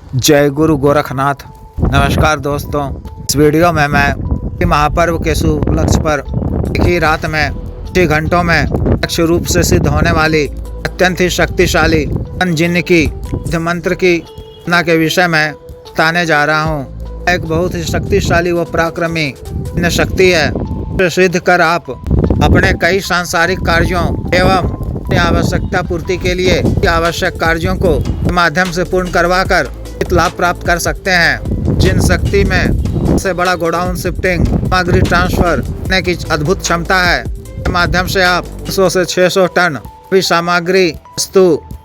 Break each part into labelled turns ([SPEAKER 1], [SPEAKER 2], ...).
[SPEAKER 1] जय गुरु गोरखनाथ। नमस्कार दोस्तों, इस वीडियो में मैं महापर्व के शुभ उपलक्ष्य पर एक ही रात में 6 घंटों में प्रत्यक्ष रूप से सिद्ध होने वाली अत्यंत ही शक्तिशाली जिन्न की मंत्र की रचना के विषय में बताने जा रहा हूँ। एक बहुत ही शक्तिशाली व पराक्रमी जिन्न शक्ति है, जो सिद्ध कर आप अपने कई सांसारिक कार्यों एवं आवश्यकता पूर्ति के लिए आवश्यक कार्यों को माध्यम से पूर्ण करवा कर लाभ प्राप्त कर सकते हैं। जिन शक्ति में सबसे बड़ा गोडाउन शिफ्टिंग सामग्री ट्रांसफर करने की अद्भुत क्षमता है। के माध्यम से आप 100 से 600 टन भी सामग्री वस्तु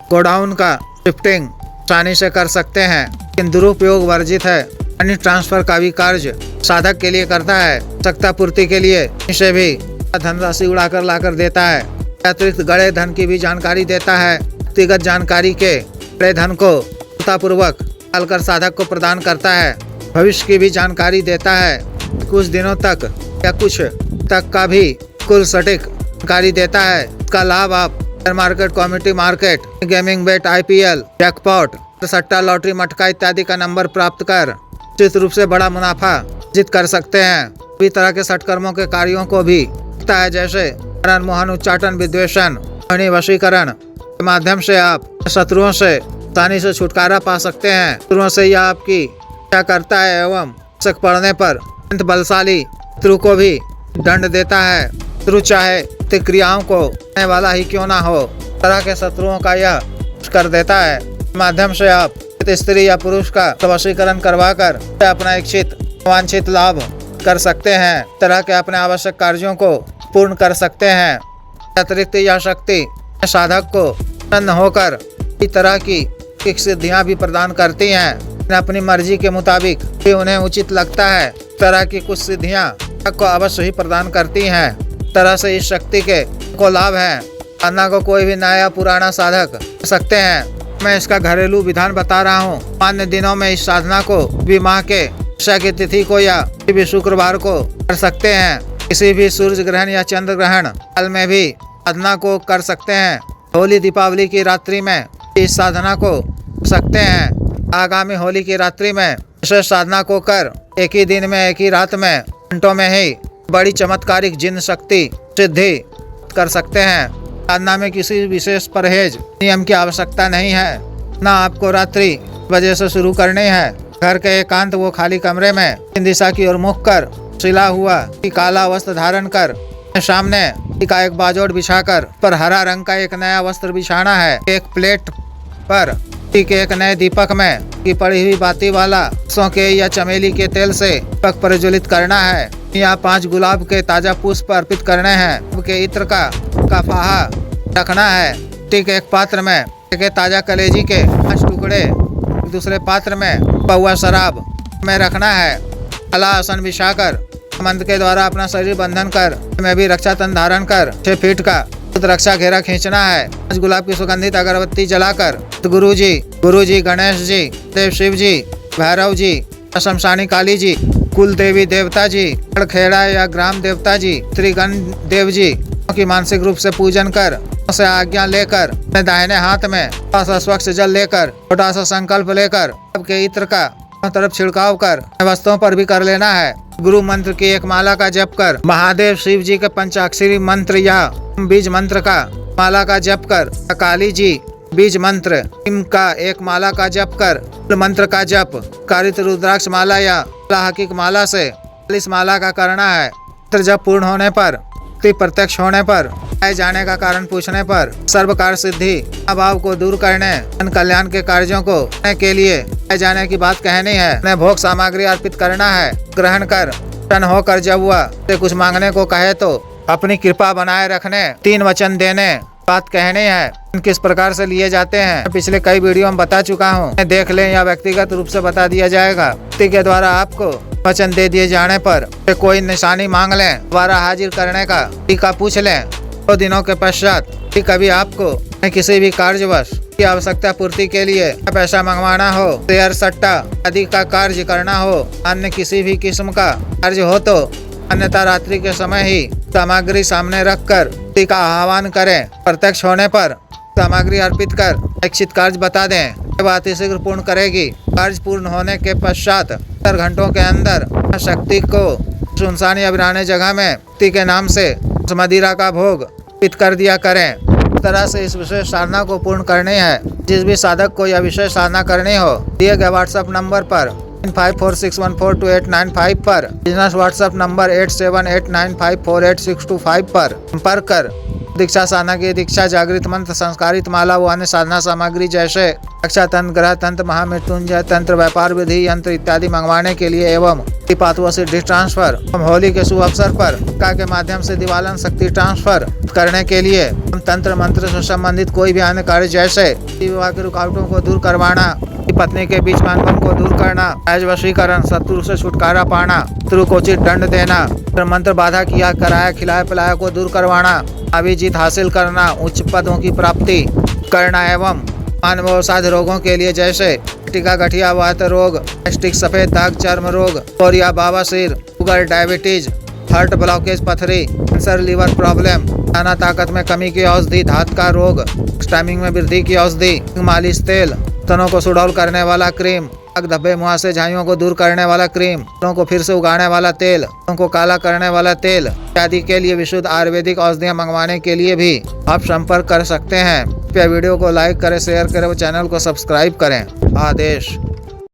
[SPEAKER 1] गोडाउन का शिफ्टिंग आसानी से कर सकते हैं, लेकिन दुरुपयोग वर्जित है। मनी ट्रांसफर का भी कार्य साधक के लिए करता है, आवश्यकता पूर्ति के लिए इसे भी धनराशि उड़ाकर लाकर देता है। अतिरिक्त गड़े धन की भी जानकारी देता है। व्यक्तिगत जानकारी के गड़े धन को पूर्वक डालकर साधक को प्रदान करता है। भविष्य की भी जानकारी देता है, कुछ दिनों तक या कुछ तक का भी कुल सटीक जानकारी देता है। इसका लाभ आप share market, community market, gaming bet, IPL, jackpot, सट्टा, लॉटरी, मटका इत्यादि का नंबर प्राप्त कर निश्चित रूप से बड़ा मुनाफा अर्जित कर सकते हैं। सभी तरह के सटकर्मों के कार्यों को भी करता है, जैसे मोहन, उच्चाटन, विद्वेषण, वशीकरण के माध्यम से आप शत्रुओं से आसानी से छुटकारा पा सकते हैं। शत्रुओं से यह आपकी क्या करता है एवं आवश्यक पड़ने पर अत्यंत बलशाली शत्रु को भी दंड देता है। शत्रु चाहे क्रियाओं को करने वाला ही क्यों ना हो, तरह के शत्रुओं का यह कर देता है। माध्यम से आप स्त्री या पुरुष का वशीकरण करवाकर अपना इच्छित वांछित लाभ कर सकते हैं। तरह के अपने आवश्यक कार्यों को पूर्ण कर सकते हैं। अतिरिक्त यह शक्ति साधक को प्रसन्न होकर इस तरह की सिद्धियां भी प्रदान करती हैं। अपनी मर्जी के मुताबिक भी उन्हें उचित लगता है, तरह की कुछ सिद्धियां को अवश्य ही प्रदान करती हैं। तरह से इस शक्ति के को लाभ है। साधना को कोई भी नया पुराना साधक कर सकते हैं। मैं इसका घरेलू विधान बता रहा हूँ। सामान्य दिनों में इस साधना को भी माह के की तिथि को या किसी भी शुक्रवार को कर सकते हैं। किसी भी सूर्य ग्रहण या चंद्र ग्रहण काल में भी साधना को कर सकते हैं। होली दीपावली की रात्रि में इस साधना को सकते हैं। आगामी होली की रात्रि में विशेष साधना को कर एक ही दिन में, एक ही रात में, घंटों में ही बड़ी चमत्कारिक जिन्न शक्ति सिद्धि कर सकते हैं। साधना में किसी विशेष परहेज नियम की आवश्यकता नहीं है। ना आपको रात्रि बजे से शुरू करनी है। घर के एकांत वो खाली कमरे में दक्षिण दिशा की ओर मुख कर सिला हुआ काला वस्त्र धारण कर सामने का एक बाजोड़ बिछाकर पर हरा रंग का एक नया वस्त्र बिछाना है। एक प्लेट पर एक नए दीपक में की पड़ी हुई बाती वाला सरसों के या चमेली के तेल से दीपक प्रज्वलित करना है। या 5 गुलाब के ताजा पुष्प अर्पित करने हैं। के इत्र का फाहा रखना है। ठीक एक पात्र में एक ताजा कलेजी के 5 टुकड़े, दूसरे पात्र में पौवा शराब में रखना है। काला आसन बिछाकर मंत्र के द्वारा अपना शरीर बंधन कर में भी रक्षा तन धारण कर 6 फीट का रक्षा घेरा खींचना है। 5 गुलाब की सुगंधित अगरबत्ती जलाकर गुरु जी, गणेश जी, देव शिव जी, भैरव जी, शमशानी काली जी, कुल देवी देवता जी, खेड़ा या ग्राम देवता जी, त्रिगण देव जी की मानसिक रूप से पूजन कर से आज्ञा लेकर दाहिने हाथ में स्वच्छ जल लेकर छोटा सा संकल्प लेकर सबके इत्र का तरफ छिड़काव कर वस्तुओं पर भी कर लेना है। गुरु मंत्र की एक माला का जप कर महादेव शिव जी के पंचाक्षरी मंत्र या बीज मंत्र का माला का जप कर, काली जी बीज मंत्र का एक माला का जप कर मंत्र का जप कारित रुद्राक्ष माला या हकीक माला से 40 माला का करना है। जप पूर्ण होने पर, प्रत्यक्ष होने पर, आए जाने का कारण पूछने पर, सर्वकार सिद्धि अभाव को दूर करने, जन कल्याण के कार्यों को करने के लिए आए जाने की बात कहनी है। उन्हें भोग सामग्री अर्पित करना है। ग्रहण कर प्रसन्न होकर जब वह से कुछ मांगने को कहे तो अपनी कृपा बनाए रखने 3 वचन देने बात कहनी है। किस प्रकार से लिए जाते हैं पिछले कई वीडियो में बता चुका हूँ। देख लें या व्यक्तिगत रूप से बता दिया जाएगा। व्यक्ति के द्वारा आपको वचन दे दिए जाने पर कोई निशानी मांग लें, दोबारा हाजिर करने का टीका पूछ लें। 2 दिनों के पश्चात कभी आपको किसी भी कार्यवश की आवश्यकता पूर्ति के लिए पैसा मंगवाना हो, शेयर, सट्टा आदि का कार्य करना हो, अन्य किसी भी किस्म का कार्य हो तो अन्यथा रात्रि के समय ही सामग्री सामने रखकर का आह्वान करें। प्रत्यक्ष होने पर सामग्री अर्पित कर इच्छित कार्य बता दें। ये बात शीघ्र पूर्ण करेगी। कार्य पूर्ण होने के पश्चात 4 घंटों के अंदर शक्ति को सुनसान या वीराने जगह में शक्ति के नाम से मदिरा का भोग पित कर दिया करें। इस तरह से इस विशेष साधना को पूर्ण करनी है। जिस भी साधक को यह विशेष साधना करनी हो, दिए गए व्हाट्सएप नंबर पर 9546142895 पर, बिजनेस व्हाट्सएप नंबर 8789548625 पर संपर्क कर दीक्षा साधना की दीक्षा, जागृत मंत्र, संस्कारित माला व अन्य साधना सामग्री जैसे रक्षा तंत्र, ग्रह तंत्र, महामृत्युंजय तंत्र, व्यापार विधि यंत्र इत्यादि मंगवाने के लिए एवं पातुआ सिद्धि ट्रांसफर, होली के शुभ अवसर पर का के माध्यम से दिवालन शक्ति ट्रांसफर करने के लिए तंत्र मंत्र से संबंधित कोई भी अन्य कार्य जैसे विवाह की रुकावटों को दूर करवाना, पत्नी के बीच में अनबन को दूर करना, राज वशीकरण, शत्रु से छुटकारा पाना, शत्रु को उचित दंड देना, मंत्र बाधा किया कराया खिलाया पिलाया को दूर करवाना, अभिजीत हासिल करना, उच्च पदों की प्राप्ति करना एवं मानवसाध रोगों के लिए जैसे टीका, गठिया, वात रोग, गैस्ट्रिक, सफेद दाग, चर्म रोग, कोरिया, बवासीर, शुगर, डायबिटीज, हार्ट ब्लॉकेज, पथरी, कैंसर, लीवर प्रॉब्लम, खाना ताकत में कमी की औषधि, धात का रोग, टाइमिंग में वृद्धि की औषधि, मालिश तेल, तनों को सुडौल करने वाला क्रीम, धब्बे मुहासे झाइयों को दूर करने वाला क्रीम, तनों को फिर से उगाने वाला तेल, तनों को काला करने वाला तेल इत्यादि के लिए विशुद्ध आयुर्वेदिक औषधियाँ मंगवाने के लिए भी आप संपर्क कर सकते हैं। वीडियो को लाइक करें, शेयर करें व चैनल को सब्सक्राइब करें। आदेश।